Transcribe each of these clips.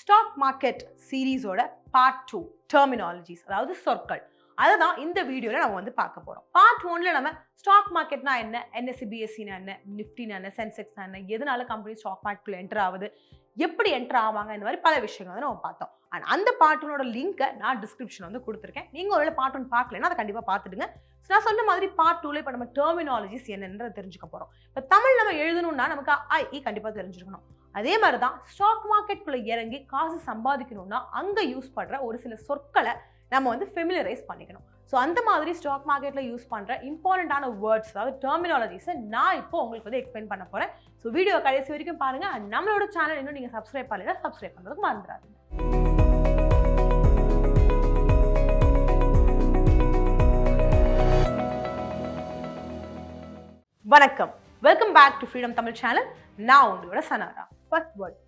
Stock market சீரீஸோட part 2 terminologies, அதாவது சொற்கள். அதை தான் இந்த வீடியோவில் நம்ம வந்து பார்க்க போகிறோம். பார்ட் 1ல் நம்ம ஸ்டாக் மார்க்கெட்னா என்ன, என்எஸ்சி பிஎஸ்சினா என்ன, நிஃப்டினா என்ன, சென்செக்ஸ்னா என்ன, எதனால கம்பெனி ஸ்டாக் மார்க்கெட்டில் என்டர் ஆகுது, எப்படி என்டர் ஆவாங்க, இந்த மாதிரி பல விஷயங்கள் வந்து நம்ம பார்த்தோம். அண்ட் அந்த பார்ட் 1ஓட லிங்கை நான் டிஸ்கிரிப்ஷன் வந்து கொடுத்துருக்கேன். நீங்கள் ஒருவேளை பார்ட் 1 பார்க்கலன்னா அதை கண்டிப்பாக பார்த்துடுங்க. நான் சொன்ன மாதிரி பார்ட் 2ல இப்போ நம்ம டெர்மினாலஜிஸ் என்னன்றதை தெரிஞ்சுக்க போகிறோம். இப்போ தமிழ் நம்ம எழுதணும்னா நமக்கு ஐ கண்டிப்பாக தெரிஞ்சுக்கணும். அதே மாதிரி தான் ஸ்டாக் மார்க்கெட்டுக்குள்ளே இறங்கி காசு சம்பாதிக்கணும்னா அங்கே யூஸ் பண்ணுற ஒரு சில சொற்களை நம்ம வந்து ஃபெமிலியரைஸ் பண்ணிக்கணும். ஸோ அந்த மாதிரி ஸ்டாக் மார்க்கெட்டில் யூஸ் பண்ணுற இம்பார்ட்டண்ட்டான வேர்ட்ஸ், அதாவது டெர்மினாலஜிஸை நான் இப்போ உங்களுக்கு வந்து எக்ஸ்பிளைன் பண்ண போகிறேன். ஸோ வீடியோ கடைசி வரைக்கும் பாருங்கள். அண்ட் நம்மளோட சேனல் இன்னும் நீங்கள் சப்ஸ்கிரைப் பண்ணலைன்னா சப்ஸ்கிரைப் பண்ணுறதுக்கு மறந்துடாதீங்க. வணக்கம், welcome back to Freedom Tamil channel. நான் உங்களோட சனாரா. First word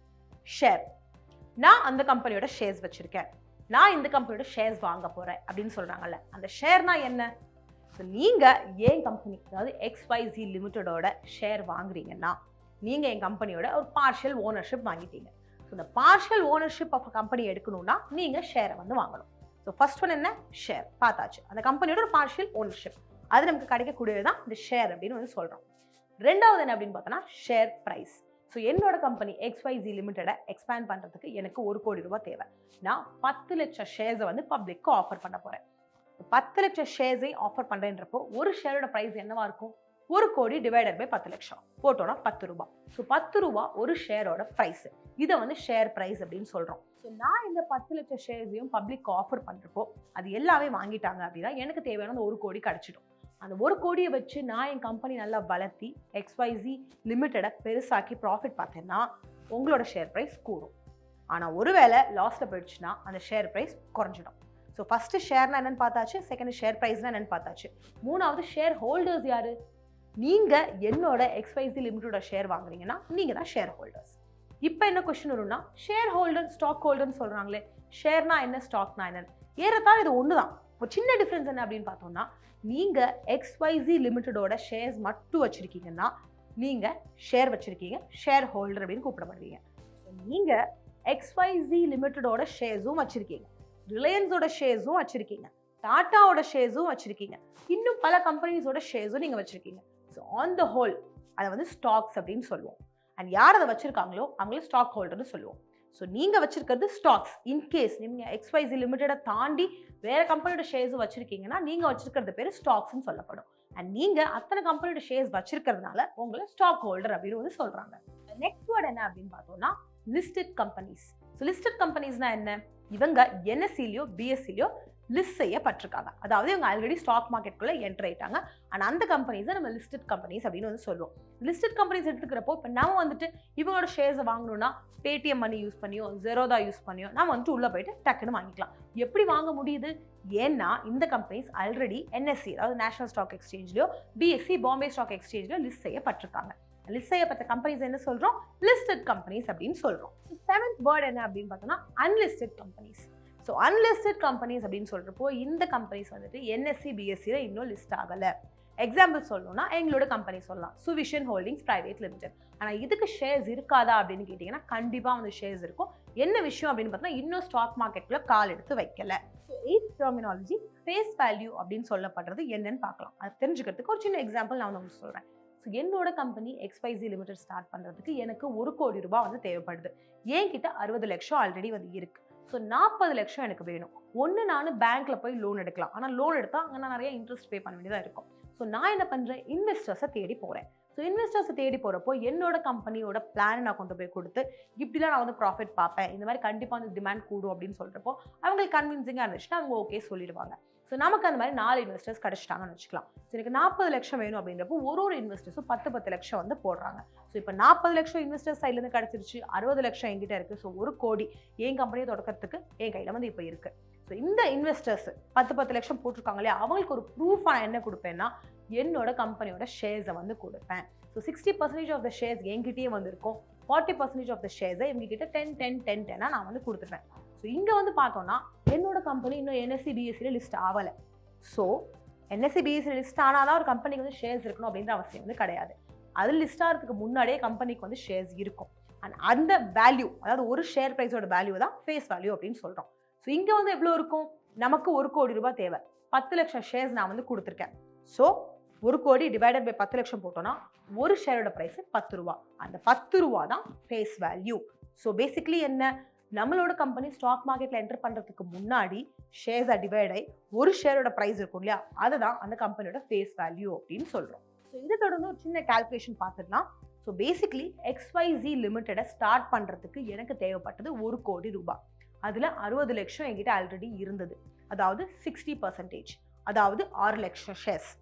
share. நான் அந்த கம்பெனியோட ஷேர்ஸ் வச்சிருக்கேன், நான் இந்த கம்பெனியோட ஷேர்ஸ் வாங்க போறேன் அப்படின்னு சொல்றாங்கல்ல, அந்த ஷேர்னா என்ன? ஸோ நீங்க என் கம்பெனி, அதாவது XYZ லிமிட்டடோட ஷேர் வாங்குறீங்கன்னா நீங்க என் கம்பெனியோட ஒரு பார்ஷியல் ஓனர்ஷிப் வாங்கிட்டீங்க. ஸோ இந்த பார்ஷியல் ஓனர்ஷிப் ஆஃப் கம்பெனி எடுக்கணும்னா நீங்க ஷேரை வந்து வாங்கணும். ஸோ ஃபர்ஸ்ட் ஒன் என்ன, ஷேர் பார்த்தாச்சு. அந்த கம்பெனியோட ஒரு பார்ஷியல் ஓனர்ஷிப், அது நமக்கு கிடைக்கக்கூடியதுதான் இந்த ஷேர் அப்படின்னு வந்து சொல்றோம். ரெண்டாவது என்ன அப்படின்னு பார்த்தோன்னா ஷேர் பிரைஸ். ஸோ என்னோட கம்பெனி XYZ லிமிட்டடை எக்ஸ்பேண்ட் பண்ணுறதுக்கு எனக்கு 1 கோடி ரூபாய் தேவை. நான் 10 லட்சம் ஷேர்ஸை வந்து பப்ளிக்கு ஆஃபர் பண்ண போகிறேன். 10 லட்சம் ஷேர்ஸை ஆஃபர் பண்ணுறேன்றப்போ ஒரு ஷேரோட ப்ரைஸ் என்னவா இருக்கும்? 1 கோடி டிவைடட் பை 10 லட்சம் போட்டோன்னா 10 ரூபாய். ஸோ 10 ரூபாய் ஒரு ஷேரோட ப்ரைஸ். இதை வந்து ஷேர் ப்ரைஸ் அப்படின்னு சொல்கிறோம். ஸோ நான் இந்த 10 லட்சம் ஷேர்ஸையும் பப்ளிக் ஆஃபர் பண்ணுறப்போ அது எல்லாமே வாங்கிட்டாங்க அப்படின்னா எனக்கு தேவையான 1 கோடி கிடச்சிடும். அந்த 1 கோடியை வச்சு நான் என் கம்பெனி நல்லா வளர்த்தி XYZ லிமிட்டடை பெருசாக்கி ப்ராஃபிட் பார்த்தேன்னா உங்களோட ஷேர் ப்ரைஸ் கூடும். ஆனால் ஒருவேளை லாஸில் போயிடுச்சுன்னா அந்த ஷேர் ப்ரைஸ் குறைஞ்சிடும். ஸோ ஃபஸ்ட்டு ஷேர்னா என்னென்னு பார்த்தாச்சு, செகண்ட் ஷேர் ப்ரைஸ்னா என்னென்னு பார்த்தாச்சு. மூணாவது ஷேர் ஹோல்டர்ஸ் யாரு? நீங்கள் என்னோட XYZ லிமிட்டோட ஷேர் வாங்குறீங்கன்னா நீங்கள் தான் ஷேர் ஹோல்டர்ஸ். இப்போ என்ன கொஸ்டின் வரும்னா, ஷேர் ஹோல்டர் ஸ்டாக் ஹோல்டர்னு சொல்கிறாங்களே, ஷேர்னா என்ன, ஸ்டாக்னா என்னன்னு? ஏறத்தாழ இது ஒன்று தான். ஒரு சின்ன டிஃப்ரென்ஸ் என்ன அப்படின்னு பார்த்தோம்னா, நீங்கள் XYZ லிமிட்டடோட ஷேர்ஸ் மட்டும் வச்சுருக்கீங்கன்னா நீங்கள் ஷேர் வச்சுருக்கீங்க, ஷேர் ஹோல்டர் அப்படின்னு கூப்பிடப்படுவீங்க. ஸோ நீங்கள் XYZ லிமிட்டடோட ஷேர்ஸும் வச்சுருக்கீங்க, ரிலையன்ஸோட ஷேர்ஸும் வச்சுருக்கீங்க, டாட்டாவோட ஷேர்ஸும் வச்சுருக்கீங்க, இன்னும் பல கம்பெனிஸோட ஷேர்ஸும் நீங்கள் வச்சுருக்கீங்க. ஸோ ஆன் த ஹோல் அதை வந்து ஸ்டாக்ஸ் அப்படின்னு சொல்லுவோம். அண்ட் யார் அதை வச்சுருக்காங்களோ அவங்கள ஸ்டாக் ஹோல்டர்னு சொல்லுவோம். ஸோ நீங்கள் வச்சிருக்கிறது ஸ்டாக்ஸ். இன்கேஸ் நீங்கள் XYZ லிமிட்டடை தாண்டி வேறு கம்பெனியோட ஷேர்ஸும் வச்சுருக்கீங்கன்னா நீங்கள் வச்சிருக்கிறது பேர் ஸ்டாக்ஸ்ன்னு சொல்லப்படும். அண்ட் நீங்கள் அத்தனை கம்பெனியோட ஷேர்ஸ் வச்சிருக்கிறதுனால உங்களை ஸ்டாக் ஹோல்டர் அப்படின்னு வந்து சொல்கிறாங்க. நெக்ஸ்ட் வேர்ட் என்ன அப்படின்னு பார்த்தோம்னா லிஸ்டட் கம்பெனிஸ். ஸோ லிஸ்டட் கம்பெனிஸ்னா என்ன? இவங்க NSEலையோ BSEலையோ லிஸ்ட் செய்யப்பட்டிருக்காங்க. அதாவது இவங்க ஆல்ரெடி ஸ்டாக் மார்க்கெட்டுக்குள்ளே என்டர் ஆயிட்டாங்க. அண்ட் அந்த கம்பெனிஸை நம்ம லிஸ்டட் கம்பெனிஸ் அப்படின்னு வந்து சொல்லுவோம். லிஸ்டட் கம்பெனிஸ் எடுத்துக்கிறப்போ இப்போ நம்ம வந்துட்டு இவங்களோட ஷேர்ஸை வாங்கணும்னா பேடிஎம் மணி யூஸ் பண்ணியோ ஜெரோதா யூஸ் பண்ணியோ நம்ம வந்துட்டு உள்ளே போயிட்டு டக்குன்னு வாங்கிக்கலாம். எப்படி வாங்க முடியுது? ஏன்னா இந்த கம்பெனிஸ் ஆல்ரெடி NSE, அதாவது நேஷனல் ஸ்டாக் எக்ஸ்சேஞ்ச்லையோ BSE பாம்பே ஸ்டாக் எக்ஸ்சேஞ்ச்லையோ லிஸ்ட் செய்யப்பட்டிருக்காங்க. லிஸ்ட் செய்யப்பட்ட கம்பெனிஸ் என்ன சொல்கிறோம்? லிஸ்டட் கம்பெனிஸ் அப்படின்னு சொல்கிறோம். செவன்த் வேர்ட் என்ன அப்படின்னு பார்த்தோம்னா unlisted companies. So unlisted companies அப்படின்னு சொல்கிறப்போ இந்த கம்பெனிஸ் வந்துட்டு NSE BSEல இன்னும் லிஸ்ட் ஆகலை. எக்ஸாம்பிள் சொல்லணும்னா எங்களோட கம்பெனி சொல்லலாம், சுவிஷன் ஹோல்டிங்ஸ் பிரைவேட் லிமிடெட். ஆனால் இதுக்கு ஷேர்ஸ் இருக்காதா அப்படின்னு கேட்டிங்கன்னா கண்டிப்பாக வந்து ஷேர்ஸ் இருக்கும். என்ன விஷயம் அப்படின்னு பார்த்தோம்னா இன்னும் ஸ்டாக் மார்க்கெட்டில் கால் எடுத்து வைக்கல. So eighth terminology face value அப்படின்னு சொல்லப்படுறது என்னன்னு பார்க்கலாம். அது தெரிஞ்சுக்கிறதுக்கு ஒரு சின்ன எக்ஸாம்பிள் நான் உங்களுக்கு சொல்கிறேன். ஸோ என்னோட கம்பெனி XYZ லிமிடெட் ஸ்டார்ட் பண்ணுறதுக்கு எனக்கு 1 கோடி ரூபாய் வந்து தேவைப்படுது. என்கிட்ட 60 லட்சம் ஆல்ரெடி வந்து இருக்குது. ஸோ 40 லட்சம் எனக்கு வேணும். ஒன்று நான் பேங்க்கில் போய் லோன் எடுக்கலாம், ஆனால் லோன் எடுத்தால் அங்கே நான் நிறைய இன்ட்ரெஸ்ட் பே பண்ண வேண்டியதாக இருக்கும். ஸோ நான் என்ன பண்ணுறேன், இன்வெஸ்டர்ஸை தேடி போகிறேன். ஸோ இன்வெஸ்டர்ஸை தேடி போகிறப்போ என்னோட கம்பெனியோட பிளானை நான் கொண்டு போய் கொடுத்து இப்படிலாம் நான் வந்து ப்ராஃபிட் பார்ப்பேன், இந்த மாதிரி கண்டிப்பாக வந்து டிமாண்ட் கூடும் அப்படின்னு சொல்கிறப்போ அவங்களுக்கு கன்வின்சிங்காக இருந்துச்சுன்னா அவங்க ஓகே சொல்லிடுவாங்க. ஸோ நமக்கு அந்த மாதிரி 4 இன்வெஸ்டர்ஸ் கிடச்சிட்டாங்கன்னு வச்சுக்கலாம். ஸோ எனக்கு 40 லட்சம் வேணும் அப்படின்றப்போ ஒரு இன்வெஸ்டர்ஸும் 10 லட்சம் வந்து போடுறாங்க. ஸோ இப்போ 40 லட்சம் இன்வெஸ்டர்ஸ் சைட்லேருந்து கிடச்சிருச்சு, 60 லட்சம் என்கிட்ட இருக்குது. ஸோ 1 கோடி என் கம்பெனியை தொடக்கிறதுக்கு என் கையில் வந்து இப்போ இருக்குது. ஸோ இந்த இன்வெஸ்டர்ஸ் 10 லட்சம் போட்டிருக்காங்க இல்லையா, அவங்களுக்கு ஒரு ப்ரூஃப் நான் என்ன கொடுப்பேன்னா என்னோட கம்பெனியோட ஷேர்ஸை வந்து கொடுப்பேன். ஸோ 60% ஆஃப் த ஷேர்ஸ் என்கிட்டயே வந்து இருக்கும், 40% ஆஃப் த ஷேர்ஸை இவங்ககிட்ட 10 நான் வந்து கொடுத்துருப்பேன். ஸோ இங்கே வந்து பார்த்தோன்னா என்னோட கம்பெனி இன்னும் NSE BSEல லிஸ்ட் ஆகலை. ஸோ NSE BSEல லிஸ்ட் ஆனால் தான் ஒரு கம்பெனிக்கு வந்து ஷேர்ஸ் இருக்கணும் அப்படின்ற அவசியம் வந்து கிடையாது. அது லிஸ்ட் ஆகிறதுக்கு முன்னாடியே கம்பெனிக்கு வந்து ஷேர்ஸ் இருக்கும். அண்ட் அந்த வேல்யூ, அதாவது ஒரு ஷேர் பிரைஸோட வேல்யூ தான் ஃபேஸ் வேல்யூ அப்படின்னு சொல்றோம். ஸோ இங்க வந்து எவ்வளோ இருக்கும், நமக்கு 1 கோடி ரூபாய் தேவை, 10 லட்சம் ஷேர்ஸ் நான் வந்து கொடுத்துருக்கேன். ஸோ 1 கோடி டிவைடட் பை 10 லட்சம் போட்டோம்னா ஒரு ஷேரோட பிரைஸ் 10 ரூபா. அந்த 10 ரூபா தான் ஃபேஸ் வேல்யூ. ஸோ பேசிக்லி என்ன, நம்மளோட கம்பெனி ஸ்டாக் மார்க்கெட்ல என்டர் பண்றதுக்கு முன்னாடி ஷேர்ஸ் டிவைட் ஆகி ஒரு ஷேரோட பிரைஸ் இருக்கும் இல்லையா, அதுதான் அந்த கம்பெனியோட ஃபேஸ் வேல்யூ அப்படின்னு சொல்றோம். ஸோ இதை தொடர்ந்து ஒரு சின்ன கால்குலேஷன் பார்த்துக்கலாம். ஸோ பேசிக்லி XYZ லிமிட்டடை ஸ்டார்ட் பண்றதுக்கு எனக்கு தேவைப்பட்டது 1 கோடி ரூபாய். அதுல 60 லட்சம் என்கிட்ட ஆல்ரெடி இருந்தது, அதாவது 60%, அதாவது 6 லட்சம் ஷேர்ஸ்.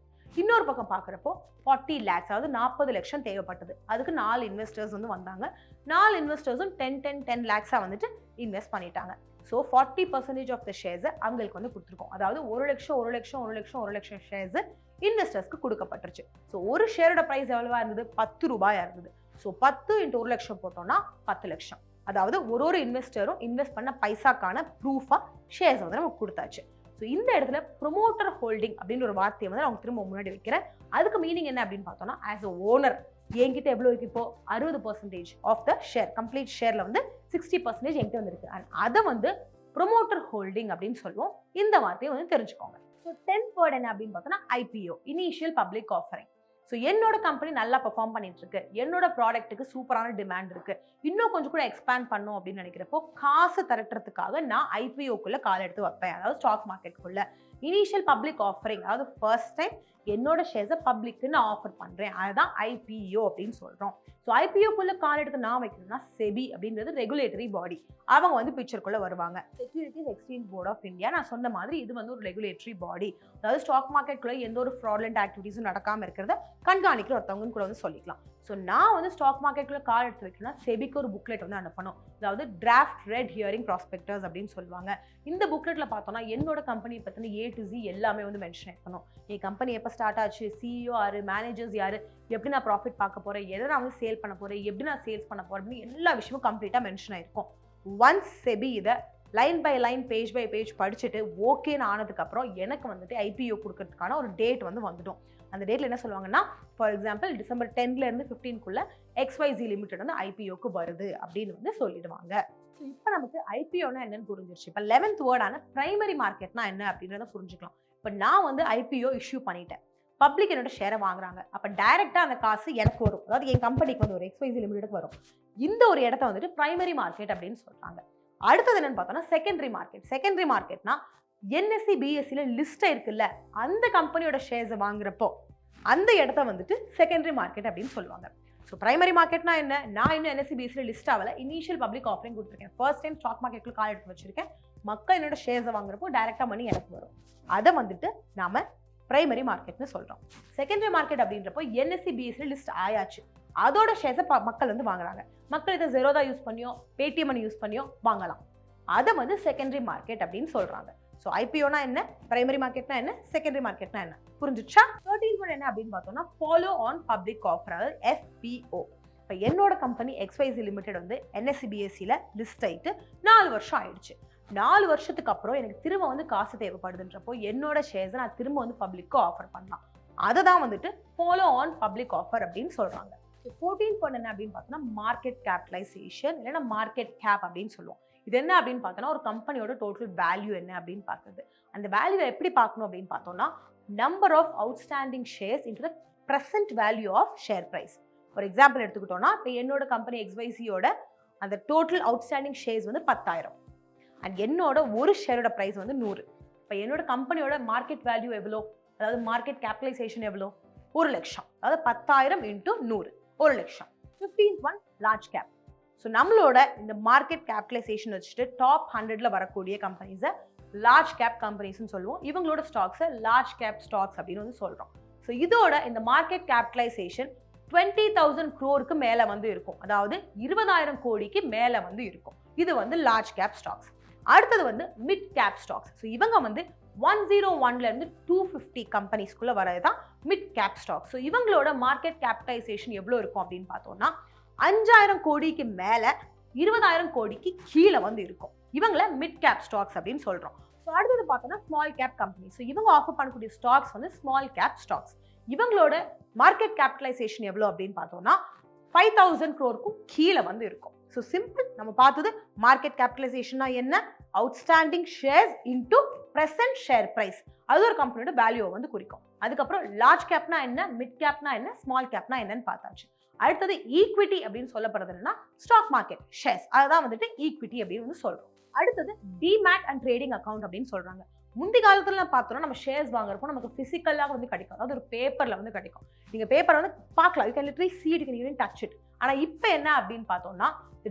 இன்னொரு பக்கம் பார்க்குறப்போ 40 lakhs, அதாவது 40 லட்சம் தேவைப்பட்டது. அதுக்கு 4 இன்வெஸ்டர்ஸ் வந்து வந்தாங்க. 4 இன்வெஸ்டர்ஸும் 10 lakhs வந்துட்டு இன்வெஸ்ட் பண்ணிட்டாங்க. ஸோ 40% ஆஃப் த ஷேர்ஸை அவங்களுக்கு வந்து கொடுத்துருக்கோம். அதாவது 1 லட்சம் ஷேர்ஸ் இன்வெஸ்டர்ஸ்க்கு கொடுக்கப்பட்டுருச்சு. ஸோ ஒரு ஷேரோட ப்ரைஸ் எவ்வளவா இருந்தது, 10 ரூபாயா இருந்தது. ஸோ 10 × 1 லட்சம் போட்டோம்னா 10 லட்சம். அதாவது ஒரு இன்வெஸ்டரும் இன்வெஸ்ட் பண்ண பைசாக்கான ப்ரூஃபா ஷேர்ஸ் வந்து நமக்கு கொடுத்தாச்சு. ஸோ இந்த இடத்துல ப்ரொமோட்டர் ஹோல்டிங் அப்படின்ற ஒரு வார்த்தையை வந்து நான் திரும்ப முன்னாடி வைக்கிறேன். அதுக்கு மீனிங் என்ன அப்படின்னு பார்த்தோம்னா, ஆஸ் அ ஓனர் என்கிட்ட எவ்வளோ இருக்கு, இப்போ 60% ஆஃப் த ஷேர், கம்ப்ளீட் ஷேர்ல வந்து 60% என்கிட்ட வந்து இருக்கு. அண்ட் அதை வந்து ப்ரொமோட்டர் ஹோல்டிங் அப்படின்னு சொல்லுவோம். இந்த வார்த்தையை வந்து தெரிஞ்சுக்கோங்க. ஸோ 10th வேர்ட் என்ன அப்படின்னு பார்த்தோம்னா IPO, initial public offering. So என்னோட கம்பெனி நல்லா பெர்ஃபார்ம் பண்ணிட்டு இருக்கு, என்னோட ப்ராடக்ட்டுக்கு சூப்பரான டிமாண்ட் இருக்கு, இன்னும் கொஞ்சம் கூட எக்ஸ்பேண்ட் பண்ணும் அப்படின்னு நினைக்கிறப்போ காசு திரட்டுறதுக்காக நான் IPOக்குள்ள கால் எடுத்து வைப்பேன், அதாவது ஸ்டாக் மார்க்கெட்டுக்குள்ள. இனிஷியல் பப்ளிக் ஆஃபரிங், அதாவது ஃபர்ஸ்ட் டைம் என்னோட ஷேர்ஸை பப்ளிக்கு நான் ஆஃபர் பண்றேன், அதுதான் IPO அப்படின்னு சொல்றோம். ஸோ IPOக்குள்ள கால் எடுத்து நான் வைக்கணும்னா SEBI அப்படின்றது ரெகுலேட்டரி பாடி, அவங்க வந்து பிக்சருக்குள்ள வருவாங்க. Securities exchange board of India, நான் சொன்ன மாதிரி இது வந்து ஒரு ரெகுலேட்டரி பாடி, அதாவது ஸ்டாக் மார்க்கெட்டுக்குள்ள எந்த ஒரு ஃப்ராட்லண்ட் ஆக்டிவிட்டிஸும் நடக்காம இருக்கிறத கண்காணிக்கிற ஒருத்தவங்கன்னு கூட வந்து சொல்லிக்கலாம். ஸோ நான் வந்து ஸ்டாக் மார்க்கெட்டுக்குள்ள கால் எடுத்து வைக்கணும்னா SEBIக்கு ஒரு புக்லெட் வந்து அனுப்பணும், அதாவது டிராஃப்ட் ரெட் ஹியரிங் ப்ராஸ்பெக்டர்ஸ் அப்படின்னு சொல்லுவாங்க. இந்த புக்லெட்ல பார்த்தோம்னா என்னோட கம்பெனி பத்தின A to Z எல்லாமே வந்து மென்ஷன் ஆயிருக்கணும். என் கம்பெனி எப்போ ஸ்டார்ட் ஆச்சு, CEO யாரு, மேனேஜர்ஸ் யாரு, எப்படி நான் ப்ராஃபிட் பார்க்க போறேன், எதை நான் வந்து சேல் பண்ண போறேன், எப்படி நான் சேல்ஸ் பண்ண போறேன் அப்படின்னு எல்லா விஷயமும் கம்ப்ளீட்டா மென்ஷன் ஆயிருக்கும். ஒன்ஸ் SEBI இதை line by line, page by page படிச்சுட்டு ஓகேன்னு ஆனதுக்கு அப்புறம் எனக்கு வந்துட்டு IPO கொடுக்கறதுக்கான ஒரு டேட் வந்து வந்துடும். அந்த டேட்ல என்ன சொல்லுவாங்கன்னா, ஃபார் எக்ஸாம்பிள் December 10ல இருந்து 15க்குள்ள XYZ லிமிடெட் வந்து IPOக்கு வருது அப்படின்னு வந்து சொல்லிடுவாங்க. ஸோ இப்போ நமக்கு IPOனா என்னன்னு புரிஞ்சிருச்சு. இப்போ 11th வேர்டான பிரைமரி மார்க்கெட்னா என்ன அப்படின்றத புரிஞ்சுக்கலாம். இப்போ நான் வந்து IPO இஷ்யூ பண்ணிட்டேன், பப்ளிக் என்னோட ஷேரை வாங்குறாங்க, அப்போ டைரக்டா அந்த காசு எனக்கு வரும், அதாவது என் கம்பெனிக்கு வந்து ஒரு XYZ லிமிடெட் வரும். இந்த ஒரு இடத்த வந்துட்டு பிரைமரி மார்க்கெட் அப்படின்னு சொல்றாங்க. அடுத்தது என்னன்னு பார்த்தோம்னா செகண்டரி மார்க்கெட். செகண்டரி மார்க்கெட்னா NSE BSEல லிஸ்ட் இருக்குல்ல, அந்த கம்பெனியோட ஷேர்ஸை வாங்குறப்போ அந்த இடத்த வந்துட்டு செகண்டரி மார்க்கெட் அப்படின்னு சொல்லுவாங்க. ஸோ பிரைமரி மார்க்கெட்னா என்ன, நான் இன்னும் NSE BSEல லிஸ்ட் ஆகல, இனிஷியல் பப்ளிக் ஆஃபரிங் கொடுத்துருக்கேன், ஃபர்ஸ்ட் டைம் ஸ்டாக் மார்க்கெட்டுக்குள்ள கால் எடுத்து வச்சிருக்கேன், மக்கள் என்னோட ஷேர்ஸை வாங்குறப்போ டைரக்டா மணி எனக்கு வரும், அதை வந்துட்டு நாம பிரைமரி மார்க்கெட்னு சொல்றோம். செகண்டரி மார்க்கெட் அப்படின்றப்போ NSE BSEல லிஸ்ட் ஆயாச்சு, அதோட ஷேர்ஸை மக்கள் வந்து வாங்குறாங்க, மக்கள் இதை ஜெரோதா யூஸ் பண்ணியோ பேடிஎம் யூஸ் பண்ணியோ வாங்கலாம், அதை வந்து செகண்டரி மார்க்கெட் அப்படின்னு சொல்றாங்க. ஸோ IPOனா என்ன, பிரைமரி மார்க்கெட்னா என்ன, செகண்டரி மார்க்கெட்னா என்ன, புரிஞ்சுச்சா? 13th ஒன் என்ன அப்படின்னு பார்த்தோம்னா ஃபாலோ ஆன் பப்ளிக் ஆஃபர், அதாவது FPO. இப்போ என்னோட கம்பெனி XYZ லிமிடெட் வந்து NSE BSEல லிஸ்ட் ஆயிட்டு 4 வருஷம் ஆயிடுச்சு. 4 வருஷத்துக்கு அப்புறம் எனக்கு திரும்ப வந்து காசு தேவைப்படுதுன்றப்போ என்னோட ஷேர்ஸை நான் திரும்ப வந்து பப்ளிக்கு ஆஃபர் பண்ணலாம், அதை தான் வந்துட்டு ஃபாலோ ஆன் பப்ளிக் ஆஃபர் அப்படின்னு சொல்றாங்க. 14th ஒன் என்ன அப்படின்னு பார்த்தோம்னா மார்க்கெட் கேபிட்டலைசேஷன், இல்லைன்னா மார்க்கெட் கேப் அப்படின்னு சொல்லுவோம். இது என்ன அப்படின்னு பார்த்தோம்னா ஒரு கம்பெனியோட டோட்டல் வேல்யூ என்ன அப்படின்னு பார்க்குறது. அந்த வேல்யூவை எப்படி பார்க்கணும் அப்படின்னு பார்த்தோம்னா number of outstanding shares into the present value of share price. ஒரு எக்ஸாம்பிள் எடுத்துக்கிட்டோம்னா இப்போ என்னோட கம்பெனி XYZயோட அந்த டோட்டல் அவுட்ஸ்டாண்டிங் ஷேர்ஸ் வந்து 10,000 அண்ட் என்னோட ஒரு ஷேரோட ப்ரைஸ் வந்து 100. இப்போ என்னோட கம்பெனியோட மார்க்கெட் வேல்யூ எவ்வளோ, அதாவது மார்க்கெட் கேபிட்டலைசேஷன் எவ்வளோ, 1 லட்சம், அதாவது 10,000 × 100, 1 லட்சம். 15th one large cap. So நம்மளோட இந்த மார்க்கெட் கேபிட்டலைசேஷன் வச்சுட்டு டாப் 100ல வரக்கூடிய கம்பெனிஸை லார்ஜ் கேப் கம்பெனிஸ்னு சொல்லுவோம். இவங்களோட ஸ்டாக்ஸை லார்ஜ் கேப் ஸ்டாக்ஸ் அப்படின்னு வந்து சொல்றோம். ஸோ இதோட இந்த மார்க்கெட் கேபிட்டலைசேஷன் 20,000 crore மேலே வந்து இருக்கும், அதாவது 20,000 கோடிக்கு மேலே வந்து இருக்கும். இது வந்து லார்ஜ் கேப் ஸ்டாக்ஸ். அடுத்தது வந்து மிட் கேப் ஸ்டாக்ஸ். ஸோ இவங்க வந்து 101ல இருந்து 250 கம்பெனிஸ்குள்ள வரதுதான் மிட் கேப் ஸ்டாக்ஸ். ஸோ இவங்களோட மார்க்கெட் கேபிட்டலைசேஷன் எவ்வளோ இருக்கும் அப்படின்னு பார்த்தோம்னா 5,000 கோடிக்கு மேல 20,000 கோடிக்கு கீழே வந்து இருக்கும். இவங்களை மிட் கேப் ஸ்டாக்ஸ் அப்படின்னு சொல்றோம். ஸோ அடுத்தது பார்த்தோம்னா ஸ்மால் கேப் கம்பெனி. ஸோ இவங்க ஆஃபர் பண்ணக்கூடிய ஸ்டாக்ஸ் வந்து ஸ்மால் கேப் ஸ்டாக்ஸ். இவங்களோட மார்க்கெட் கேபிட்டலைசேஷன் எவ்வளோ அப்படின்னு பார்த்தோம்னா 5,000 crore கீழே வந்து இருக்கும். ஸோ சிம்பிள், நம்ம பார்த்தது மார்க்கெட் கேபிட்டலைசேஷனா என்ன, outstanding shares into present share price, அது ஒரு கம்பெனியோட வேல்யூவை வந்து குறிக்கும். அதுக்கப்புறம் லார்ஜ் கேப்னா என்ன, மிட் கேப்னா என்ன, ஸ்மால் கேப்னா என்னன்னு பார்த்தாச்சு. அடுத்தது ஈக்விட்டி அப்படின்னு சொல்லப்படுறது என்னன்னா ஸ்டாக் மார்க்கெட் ஷேர்ஸ், அதுதான் வந்துட்டு ஈக்விட்டி அப்படின்னு வந்து சொல்றோம். அடுத்தது டிமேட் அண்ட் ட்ரேடிங் அக்கௌண்ட் அப்படின்னு சொல்றாங்க. முந்தி காலத்துல பார்த்தோம்னா நம்ம ஷேர்ஸ் வாங்குறப்போ நமக்கு பிசிக்கலா வந்து கிடைக்கும், அதாவது ஒரு பேப்பர்ல வந்து கிடைக்கும். நீங்க பேப்பர் வந்து பார்க்கலாம், you can literally see it, you can even touch it. ஆனா இப்போ என்ன அப்படின்னு பார்த்தோம்னா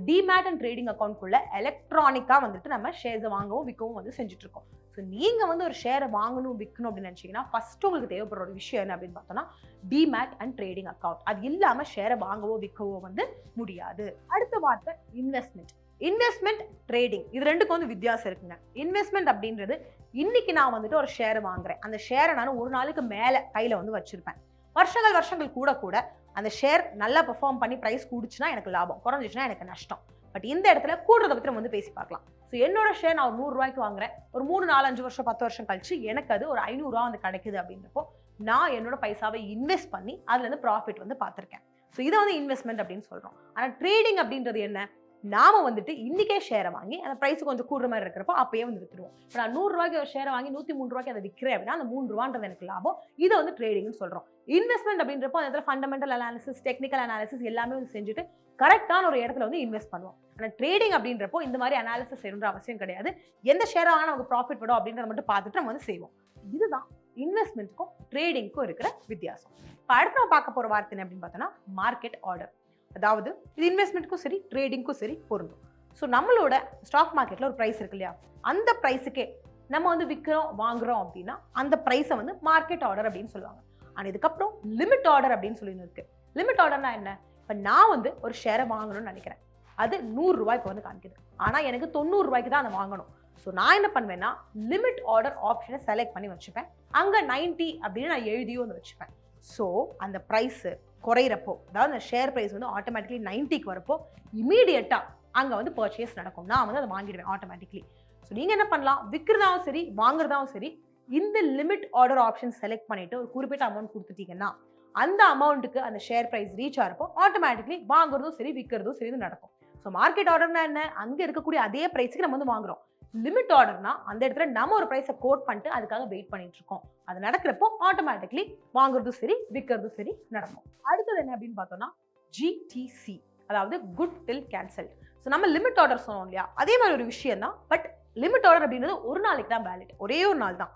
டிமேட் அண்ட் ட்ரேடிங் அக்கௌண்ட்குள்ள எலக்ட்ரானிக்கா வந்துட்டு நம்ம ஷேர்ஸை வாங்கவும் விற்கவும் வந்து செஞ்சுட்டு இருக்கோம். ஸோ நீங்க வந்து ஒரு ஷேரை வாங்கணும் விற்கணும் அப்படின்னு நினைச்சீங்கன்னா ஃபர்ஸ்ட் உங்களுக்கு தேவைப்படுற ஒரு விஷயம் என்ன அப்படின்னு பார்த்தோம்னா டிமேட் அண்ட் ட்ரேடிங் அக்கௌண்ட். அது இல்லாம ஷேரை வாங்கவோ விற்கவோ வந்து முடியாது. அடுத்த வார்த்தை இன்வெஸ்ட்மெண்ட். இன்வெஸ்ட்மெண்ட், ட்ரேடிங், இது ரெண்டுக்கும் வந்து வித்தியாசம் இருக்குங்க. இன்வெஸ்ட்மெண்ட் அப்படின்றது இன்னைக்கு நான் வந்துட்டு ஒரு ஷேர் வாங்குறேன், அந்த ஷேரை நான் ஒரு நாளுக்கு மேல கையில வந்து வச்சிருப்பேன். வருஷங்கள் கூட கூட அந்த ஷேர் நல்லா பெர்ஃபார்ம் பண்ணி பிரைஸ் கூடுச்சுன்னா எனக்கு லாபம், குறைஞ்சிச்சுன்னா எனக்கு நஷ்டம். பட் இந்த இடத்துல கூடுறத பத்தி நம்ம வந்து பேசி பார்க்கலாம். ஸோ என்னோட ஷேர் நான் ஒரு 100 ரூபாய்க்கு வாங்குறேன், ஒரு 3, 4, 5 வருஷம் 10 வருஷம் கழிச்சு எனக்கு அது ஒரு 500 ரூபா வந்து கிடைக்குது அப்படின்றப்போ நான் என்னோட பைசாவை இன்வெஸ்ட் பண்ணி அதுல இருந்து ப்ராஃபிட் வந்து பார்த்திருக்கேன். ஸோ இதை வந்து இன்வெஸ்ட்மெண்ட் அப்படின்னு சொல்றோம். ஆனா ட்ரேடிங் அப்படின்றது என்ன, நாம வந்துட்டு இன்னைக்கே ஷேரை வாங்கி அந்த பிரைஸ் கொஞ்சம் கூடுற மாதிரி இருக்கிறப்போ அப்பயே வந்து வித்துருவோம். இப்போ நான் 100 ரூபாய்க்கு ஒரு ஷேரை வாங்கி 103 ரூபாய்க்கு அதை விற்கிறேன் அப்படின்னா அந்த 3 ரூபான்றது எனக்கு லாபம். இதை வந்து ட்ரேடிங்னு சொல்றோம். இன்வெஸ்ட்மெண்ட் அப்படின்றப்போ அந்த இடத்துல ஃபண்டமெண்டல் அனாலிசிஸ், டெக்னிக்கல் அனாலிசிஸ் எல்லாமே வந்து செஞ்சுட்டு கரெக்டான ஒரு இடத்துல வந்து இன்வெஸ்ட் பண்ணுவோம். ஆனால் ட்ரேடிங் அப்படின்றப்போ இந்த மாதிரி அனாலிசிஸ் செய்யணுன்ற அவசியம் கிடையாது. எந்த ஷேர் வாங்க நமக்கு ப்ராஃபிட் வரும் அப்படின்றத மட்டும் பார்த்துட்டு நம்ம வந்து செய்வோம். இதுதான் இன்வெஸ்ட்மெண்ட்டுக்கும் ட்ரேடிங்க்கும் இருக்கிற வித்தியாசம். இப்போ அடுத்து நம்ம பார்க்க போற வார்த்தை என்ன அப்படின்னு பார்த்தோம்னா மார்க்கெட் ஆர்டர். அதாவது இது இன்வெஸ்ட்மெண்ட்டுக்கும் சரி ட்ரேடிங்க்கும் சரி பொருந்தும். ஸோ நம்மளோட ஸ்டாக் மார்க்கெட்ல ஒரு ப்ரைஸ் இருக்கு இல்லையா, அந்த ப்ரைஸுக்கே நம்ம வந்து விற்கிறோம் வாங்குறோம் அப்படின்னா அந்த ப்ரைஸை வந்து மார்க்கெட் ஆர்டர் அப்படின்னு சொல்லுவாங்க. ஆனால் இதுக்கப்புறம் லிமிட் ஆர்டர் அப்படின்னு சொல்லி இருக்கு. லிமிட் ஆர்டர்னா என்ன, இப்போ நான் வந்து ஒரு ஷேரை வாங்கணும்னு நினைக்கிறேன், அது 100 ரூபாய்க்கு வந்து காமிக்குது, ஆனால் எனக்கு 90 ரூபாய்க்கு தான் அதை வாங்கணும். ஸோ நான் என்ன பண்ணுவேன்னா லிமிட் ஆர்டர் ஆப்ஷனை செலக்ட் பண்ணி வச்சுப்பேன். அங்கே 90 அப்படின்னு நான் எழுதியும் வந்து வச்சுப்பேன். ஸோ அந்த ப்ரைஸு குறையிறப்போ, அதாவது அந்த ஷேர் ப்ரைஸ் வந்து ஆட்டோமேட்டிக்லி 90க்கு வரப்போ இமீடியட்டாக அங்கே வந்து பர்ச்சேஸ் நடக்கும், நான் வந்து அதை வாங்கிடுவேன் ஆட்டோமேட்டிக்லி. ஸோ நீங்கள் என்ன பண்ணலாம், விற்கிறதாவும் சரி வாங்குறதாவும் சரி இந்த லிமிட் ஆர்டர் ஆப்ஷன் செலக்ட் பண்ணிட்டு ஒரு குறிப்பிட்ட அமௌண்ட் கொடுத்துட்டீங்கன்னா அந்த அமௌண்ட்டுக்கு அந்த ஷேர் ப்ரைஸ் ரீச் ஆகிறப்போ ஆட்டோமேட்டிக்லி வாங்குறதும் சரி விற்கிறதும் சரி நடக்கும். ஸோ மார்க்கெட் ஆர்டர்னா என்ன, அங்கே இருக்கக்கூடிய அதே ப்ரைஸுக்கு நம்ம வந்து வாங்குறோம். லிமிட் ஆர்டர்னா அந்த இடத்துல நம்ம ஒரு ப்ரைஸை கோட் பண்ணிட்டு அதுக்காக வெயிட் பண்ணிட்டு இருக்கோம். அது நடக்கிறப்போ ஆட்டோமேட்டிக்லி வாங்குறதும் சரி விற்கிறதும் சரி நடக்கும். அடுத்தது என்ன அப்படின்னு பார்த்தோம்னா GTC, அதாவது குட் டில் கேன்சல். ஸோ நம்ம லிமிட் ஆர்டர் சொன்னோம் இல்லையா, அதே மாதிரி ஒரு விஷயம் தான். பட் லிமிட் ஆர்டர் அப்படின்றது ஒரு நாளைக்கு தான் வேலிட், ஒரே ஒரு நாள் தான்.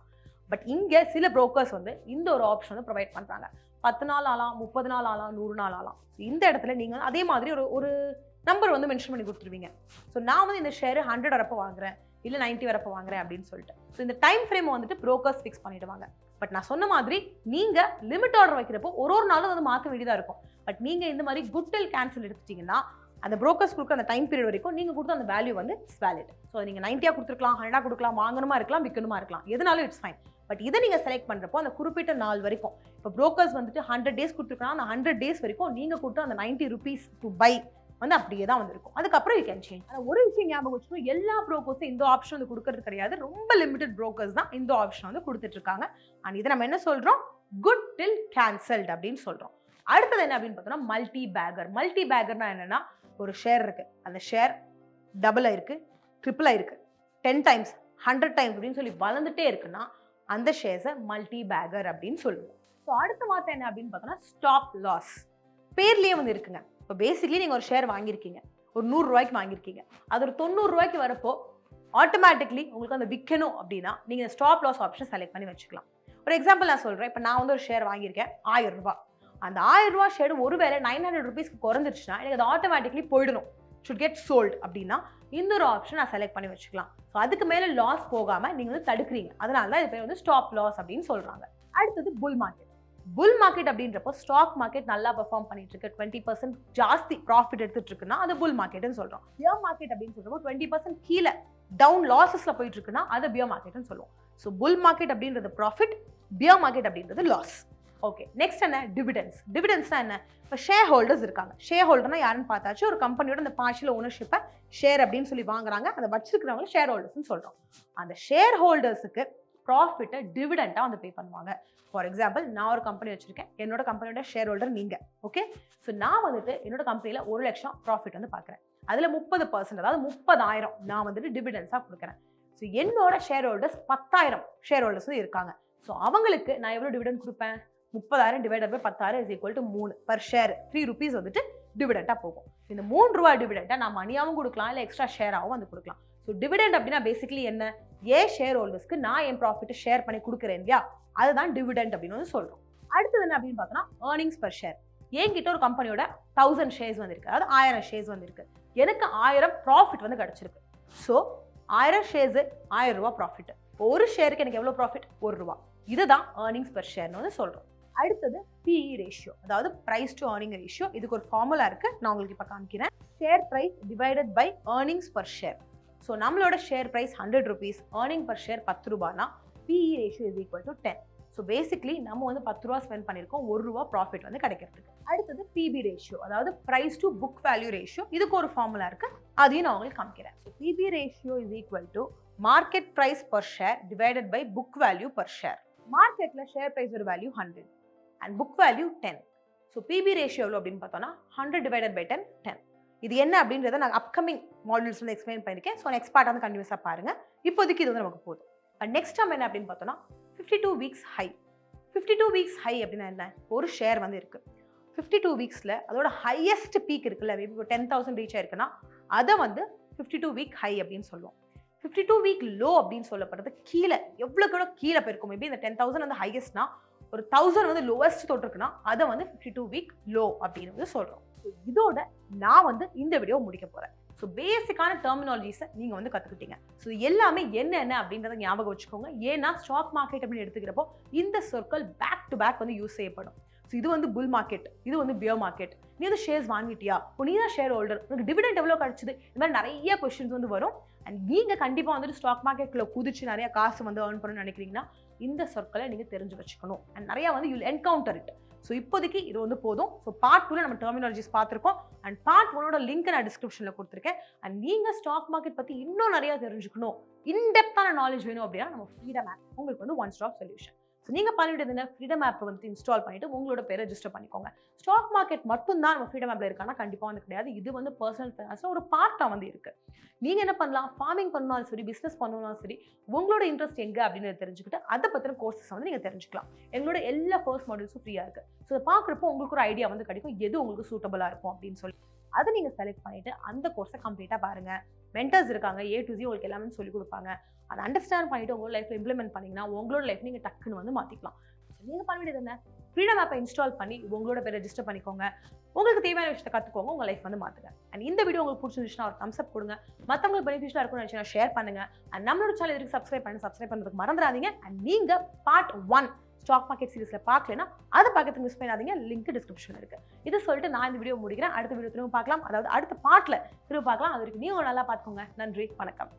பட் இங்கே சில புரோக்கர்ஸ் வந்து இந்த ஒரு ஆப்ஷன் வந்து ப்ரொவைட் பண்ணுறாங்க. 10 நாள் ஆகலாம், 30 நாள் ஆகலாம், 100 நாள் ஆகலாம். இந்த இடத்துல நீங்கள் அதே மாதிரி ஒரு நம்பர் வந்து மென்ஷன் பண்ணி கொடுத்துருவீங்க. ஸோ நான் வந்து இந்த ஷேர் 100 வரப்போ வாங்குறேன், இல்லை 90 வரப்போ வாங்குறேன் அப்படின்னு சொல்லிட்டு. ஸோ இந்த டைம் ஃப்ரேம் வந்துட்டு புரோக்கர்ஸ் ஃபிக்ஸ் பண்ணிடுவாங்க. பட் நான் சொன்ன மாதிரி நீங்கள் லிமிட் ஆர்டர் வைக்கிறப்போ ஒரு நாளும் வந்து மாற்ற வேண்டியதாக இருக்கும். பட் நீங்கள் இந்த மாதிரி குட் டில் கேன்சல் எடுத்துட்டீங்கன்னா அந்த புரோக்கர்ஸ் கொடுக்குற அந்த டைம் பீரியட் வரைக்கும் நீங்கள் கொடுத்த அந்த வேல்யூ வந்து வேலிட். ஸோ நீங்கள் 90 கொடுத்துருக்கலாம், 100 கொடுக்கலாம், வாங்கணுமா இருக்கலாம், விற்கணுமா இருக்கலாம், எதுனாலும் இட்ஸ் ஃபைன். பட் இதை நீங்கள் செலக்ட் பண்ணுறப்போ அந்த குறிப்பிட்ட நாள் வரைக்கும், இப்போ புரோக்கர்ஸ் வந்துட்டு 100 டேஸ் கொடுத்துருக்கா, அந்த 100 டேஸ் வரைக்கும் நீங்கள் கொடுத்த அந்த 90 rupees டு பை வந்து அப்படியே தான் வந்திருக்கும். அதுக்கப்புறம் யூ கேன் சேஞ்ச். ஆனால் ஒரு விஷயம் ஞாபகம் வச்சுக்கணும், எல்லா புரோக்கர்ஸும் இந்த ஆப்ஷன் வந்து கொடுக்கறது கிடையாது. ரொம்ப லிமிடெட் புரோக்கர்ஸ் தான் இந்த ஆப்ஷன் வந்து கொடுத்துட்டு இருக்காங்க. அண்ட் இதை நம்ம என்ன சொல்றோம், குட் டில் கேன்சல்ட் அப்படின்னு சொல்றோம். அடுத்தது என்ன அப்படின்னு பார்த்தோம்னா மல்டி பேக்கர். மல்டி பேக்கர்னா என்னன்னா, ஒரு ஷேர் இருக்கு, அந்த ஷேர் டபுள் ஆயிருக்கு, ட்ரிபிள் ஆயிருக்கு, 10 times 100 times அப்படின்னு சொல்லி வளர்ந்துட்டே இருக்குன்னா அந்த ஷேர்ஸை மல்டி பேக்கர் அப்படின்னு சொல்லுவோம். ஸோ அடுத்த வார்த்தை என்ன அப்படின்னு பார்த்தோம்னா ஸ்டாப் லாஸ். பேர்லயே வந்து இருக்குங்க. இப்போ பேசிக்லி நீங்கள் ஒரு ஷேர் வாங்கியிருக்கீங்க, ஒரு 100 ரூபாய்க்கு வாங்கியிருக்கீங்க, அது ஒரு 90 ரூபாய்க்கு வரப்போ ஆட்டோமேட்டிக்லி உங்களுக்கு அந்த விற்கணும் அப்படின்னா நீங்கள் ஸ்டாப் லாஸ் ஆப்ஷன் செலக்ட் பண்ணி வச்சுக்கலாம். ஒரு எக்ஸாம்பிள் நான் சொல்கிறேன். இப்போ நான் வந்து ஒரு ஷேர் வாங்கியிருக்கேன் 1000 ரூபாய். அந்த 1000 ரூபாய் ஷேர் ஒருவேளை 900 rupeesக்கு குறைஞ்சிருச்சுன்னா எனக்கு அது ஆட்டோமேட்டிக்லி போயிடணும், should get sold அப்படின்னா இந்த ஒரு ஆப்ஷன் நான் செலக்ட் பண்ணி வச்சுக்கலாம். ஸோ அதுக்கு மேலே லாஸ் போகாமல் நீங்கள் வந்து தடுக்கிறீங்க. அதனால தான் இது பேர் வந்து ஸ்டாப் லாஸ் அப்படின்னு சொல்கிறாங்க. அடுத்தது புல் மார்க்கெட். புல் மார்க்கெட் அப்படின்றப்போ ஸ்டாக் மார்க்கெட் நல்லா பெர்ஃபார்ம் பண்ணிட்டு இருக்கு, 20% ஜாஸ்தி ப்ராஃபிட் எடுத்துட்டு இருக்குன்னா அது புல் மார்க்கெட்னு சொல்றோம். பியர் மார்க்கெட் அப்படின்னு சொல்றப்போ 20% கீழே டவுன் லாசஸ்ல போயிட்டு இருக்குன்னா அது பியர் மார்க்கெட்னு சொல்லுவோம். ஸோ புல் மார்க்கெட் அப்படின்றது ப்ராஃபிட், பியர் மார்க்கெட் அப்படின்றது லாஸ். ஓகே, நெக்ஸ்ட் என்ன, டிவிடெண்ட்ஸ். டிவிடெண்ட்ஸ்னா என்ன, இப்போ ஷேர் ஹோல்டர்ஸ் இருக்காங்க. ஷேர் ஹோல்டர்னா யாருன்னு பார்த்தாச்சு, ஒரு கம்பெனியோட அந்த பார்ஷியல் ஓனர்ஷிப்பை ஷேர் அப்படின்னு சொல்லி வாங்குறாங்க, அதை வச்சிருக்கிறவங்க ஷேர் ஹோல்டர்ஸ்னு சொல்றோம். அந்த ஷேர் ஹோல்டர்ஸுக்கு ப்ராஃபிட்டை டிவிடெண்டா வந்து பே பண்ணுவாங்க. ஃபார் எக்ஸாம்பிள், நான் ஒரு கம்பெனி வச்சிருக்கேன், என்னோட கம்பெனியோட ஷேர் ஹோல்டர் நீங்க. ஓகே, ஸோ நான் வந்துட்டு என்னோட கம்பெனியில் 1 லட்சம் ப்ராஃபிட் வந்து பார்க்குறேன். அதில் 30%, அதாவது 30,000 நான் வந்துட்டு டிவிடெண்ட்ஸாக கொடுக்குறேன். ஸோ என்னோட ஷேர் ஹோல்டர்ஸ் 10,000 ஷேர் ஹோல்டர்ஸ் வந்து இருக்காங்க. ஸோ அவங்களுக்கு நான் எவ்வளோ டிவிடெண்ட் கொடுப்பேன்? 30,000 divided by 10,000 is equal to 3 per share 3 rupees வந்துட்டு டிவிடெண்டாக போகும். இந்த 3 ரூபா டிவிடெண்டை நான் மணியாகவும் கொடுக்கலாம், இல்லை எக்ஸ்ட்ரா ஷேராகவும் வந்து கொடுக்கலாம். ஸோ டிவிடெண்ட் அப்படின்னா பேசிக்கலி என்ன? ஷேர் ஹோல்டர்ஸ்க்கு நான் என் ப்ராஃபிட்டை ஷேர் பண்ணி கொடுக்குறேன் இல்லையா, அதுதான் டிவிடெண்ட் அப்படின்னு வந்து சொல்கிறோம். அடுத்தது என்ன அப்படின்னு பார்த்தோன்னா ஏர்னிங்ஸ் பர் ஷேர். என்கிட்ட ஒரு கம்பெனியோட 1000 ஷேர்ஸ் வந்துருக்கு, அதாவது 1000 ஷேர்ஸ் வந்துருக்கு. எனக்கு 1000 ப்ராஃபிட் வந்து கிடச்சிருக்கு. ஸோ 1000 ஷேர்ஸு 1000 ரூபா ப்ராஃபிட். ஒரு ஷேருக்கு எனக்கு எவ்வளோ ப்ராஃபிட்? 1 ரூபா. இதுதான் ஏர்னிங்ஸ் பர் ஷேர்னு வந்து சொல்கிறோம். அடுத்தது பிஇ ரேஷியோ, அதாவது பிரைஸ் டு ஏர்னிங் ரேஷியோ. இதுக்கு ஒரு ஃபார்முலா இருக்கு, நான் உங்களுக்கு இப்போ காமிக்கிறேன். Share price divided by earnings per share. So நம்மளோட share price 100 rupees, earning per share 10 ரூபானா PE ratio is equal to 10. So basically நம்ம வந்து 10 ரூபா ஸ்பெண்ட் பண்ணியிருக்கோம், 1 ரூபா ப்ராஃபிட் வந்து கிடைக்கிறதுக்கு. அடுத்தது பிபி ரேஷியோ, அதாவது price to book value ratio. இதுக்கு ஒரு ஃபார்முலா இருக்கு, அதையும் நான் உங்களுக்கு காமிக்கிறேன். So PB ratio is equal to market price per share divided by book value per share. மார்க்கெட்ல ஷேர் பிரைஸ் ஒரு value 100 and book value 10. So PB ratio எவ்வளோ அப்படின்னு பார்த்தோம்னா 100 டிவைடட் பை 10, 10. இது என்ன அப்படின்றத நான் அப்கமிங் மாடல்ஸ் வந்து எக்ஸ்பிளைன் பண்ணியிருக்கேன். ஸோ நெக்ஸ்ட் பார்ட் வந்து கண்டினியூஸாக பாருங்க. இப்போதைக்கு இது வந்து நமக்கு போதும். நெக்ஸ்ட் டைம் என்ன அப்படின்னு பார்த்தோம்னா 52 வீக்ஸ் ஹை. 52 வீக்ஸ் ஹை அப்படின்னா என்ன? ஒரு ஷேர் வந்து இருக்கு, 52 வீக்ஸில் அதோட ஹையஸ்ட் பீக் இருக்குல்ல, மேபி இப்போ 10,000 ரீச் ஆயிருக்குன்னா அதை வந்து 52 வீக் ஹை அப்படின்னு சொல்லுவோம். 52 வீக் லோ அப்படின்னு சொல்லப்படுறது கீழே எவ்வளோக்கு கீழே போயிருக்கும். மேபி இந்த 10,000 வந்து ஹையஸ்ட்னா ஒரு 1000 வந்து லோவஸ்ட் தொட்டிருக்குன்னா அதை வந்து 52 வீக் லோ அப்படின்னு வந்து சொல்கிறோம். ஸோ இதோட நான் வந்து இந்த வீடியோ முடிக்க போகிறேன். ஸோ பேசிக்கான டெர்மினாலஜிஸை நீங்கள் வந்து கற்றுக்கிட்டீங்க. ஸோ எல்லாமே என்னென்ன அப்படின்றத ஞாபகம் வச்சுக்கோங்க. ஏன்னா ஸ்டாக் மார்க்கெட் அப்படின்னு எடுத்துக்கிறப்போ இந்த சொற்கள் பேக் டு பேக் வந்து யூஸ் செய்யப்படும். ஸோ இது வந்து புல் மார்க்கெட், இது வந்து பியர் மார்க்கெட். நீ வந்து ஷேர்ஸ் வாங்கிட்டியா, நீ தான் ஷேர் ஹோல்டர், உனக்கு டிவிடெண்ட் எவ்வளோ கிடைச்சது, இந்த மாதிரி நிறைய கொஸ்டின்ஸ் வந்து வரும். அண்ட் நீங்கள் கண்டிப்பாக வந்துட்டு ஸ்டாக் மார்க்கெட்டில் குதிச்சு நிறைய காசு வந்து ஏர்ன் பண்ணணும்னு நினைக்கிறீங்கன்னா இந்த சொற்களை நீங்கள் தெரிஞ்சு வச்சுக்கணும். அண்ட் நிறையா வந்து யூ என்கவுண்டர் இட். ஸோ இப்போதைக்கு இது வந்து போதும். ஸோ பார்ட் 2ல நம்ம டெர்மினாலஜிஸ் பார்த்துருக்கோம். அண்ட் பார்ட் 1ஓட லிங்க் நான் டிஸ்கிரிப்ஷனில் கொடுத்துருக்கேன். அண்ட் நீங்கள் ஸ்டாக் மார்க்கெட் பற்றி இன்னும் நிறையா தெரிஞ்சுக்கணும், இன்டெப்த்தான நாலேஜ் வேணும் அப்படின்னா நம்ம ஃப்ரீடம் ஆப் உங்களுக்கு வந்து ஒன் ஸ்டாப் சொல்யூஷன். ஸோ நீங்கள் பண்ணிட்டு என்ன, ஃப்ரீடம் ஆப்பை வந்து இன்ஸ்டால் பண்ணிட்டு உங்களோட பேரை ரெஜிஸ்டர் பண்ணிக்கோங்க. ஸ்டாக் மார்க்கெட் மட்டும் தான் நம்ம ஃப்ரீடம் ஆப்பில் இருக்கானா கண்டிப்பாக வந்து கிடையாது. இது வந்து பர்சனல் ஃபைனான்ஸில் ஒரு பார்ட்டாக வந்து இருக்கு. நீங்கள் என்ன பண்ணலாம், ஃபார்மிங் பண்ணாலும் சரி, பிஸ்னஸ் பண்ணாலும் சரி, உங்களோட இன்ட்ரெஸ்ட் எங்கே அப்படின்னு தெரிஞ்சுக்கிட்டு அதை பற்றின கோர்சஸ் வந்து நீங்கள் தெரிஞ்சுக்கலாம். எங்களோட எல்லா ஃபர்ஸ்ட் மாடியூல்ஸும் ஃப்ரீயாக இருக்கு. ஸோ அதை பார்க்குறப்போ உங்களுக்கு ஒரு ஐடியா வந்து கிடைக்கும், எது உங்களுக்கு சூட்டபுளாக இருக்கும் அப்படின்னு சொல்லி அதை நீங்கள் செலக்ட் பண்ணிட்டு அந்த கோர்ஸை கம்ப்ளீட்டாக பாருங்க. மென்டர்ஸ் இருக்காங்க, A to Z உங்களுக்கு எல்லாமே சொல்லி கொடுப்பாங்க. அதை அண்டர்ஸ்டாண்ட் பண்ணிட்டு உங்களோட லைஃப்ல இம்ப்ளிமெண்ட் பண்ணீங்கன்னா உங்களோட லைஃப் நீங்கள் டக்குன்னு வந்து மாற்றிக்கலாம். நீங்கள் பண்ண வேண்டியது என்ன, ஃப்ரீடம் ஆப்பை இன்ஸ்டால் பண்ணி உங்களோட பேர் ரெஜிஸ்டர் பண்ணிக்கோங்க. உங்களுக்கு தேவையான விஷயத்தை கற்றுக்கோங்க, உங்கள் லைஃப் வந்து மாற்றுங்க. அண்ட் இந்த வீடியோ உங்களுக்கு பிடிச்சிருந்துச்சுன்னா ஒரு தம்ஸ் அப் கொடுங்க. மற்றவங்களுக்கு பெனிஃபிஷியலாக இருக்கும்னு நினச்சினா ஷேர் பண்ணுங்க. அண்ட் நம்மளோட சேனல் இதுக்கு சப்ஸ்கிரைப் பண்ணுறதுக்கு மறந்துடாதீங்க. அண்ட் நீங்கள் பார்ட் 1 ஸ்டாக் மார்க்கெட் சீரிஸ்ல பார்க்கலனா அதை பார்க்கறதுக்கு மிஸ் பண்ணாதீங்க, லிங்க் டிஸ்கிரிப்ஷன்ல இருக்கு. இதை சொல்லிட்டு நான் இந்த வீடியோ முடிக்கிறேன். அடுத்த வீடியோ திரும்ப பார்க்கலாம், அதாவது அடுத்த பார்ட்ல திரும்ப பார்க்கலாம். அது வரைக்கும் நீங்க நல்லா பார்த்துக்கோங்க. நன்றி, வணக்கம்.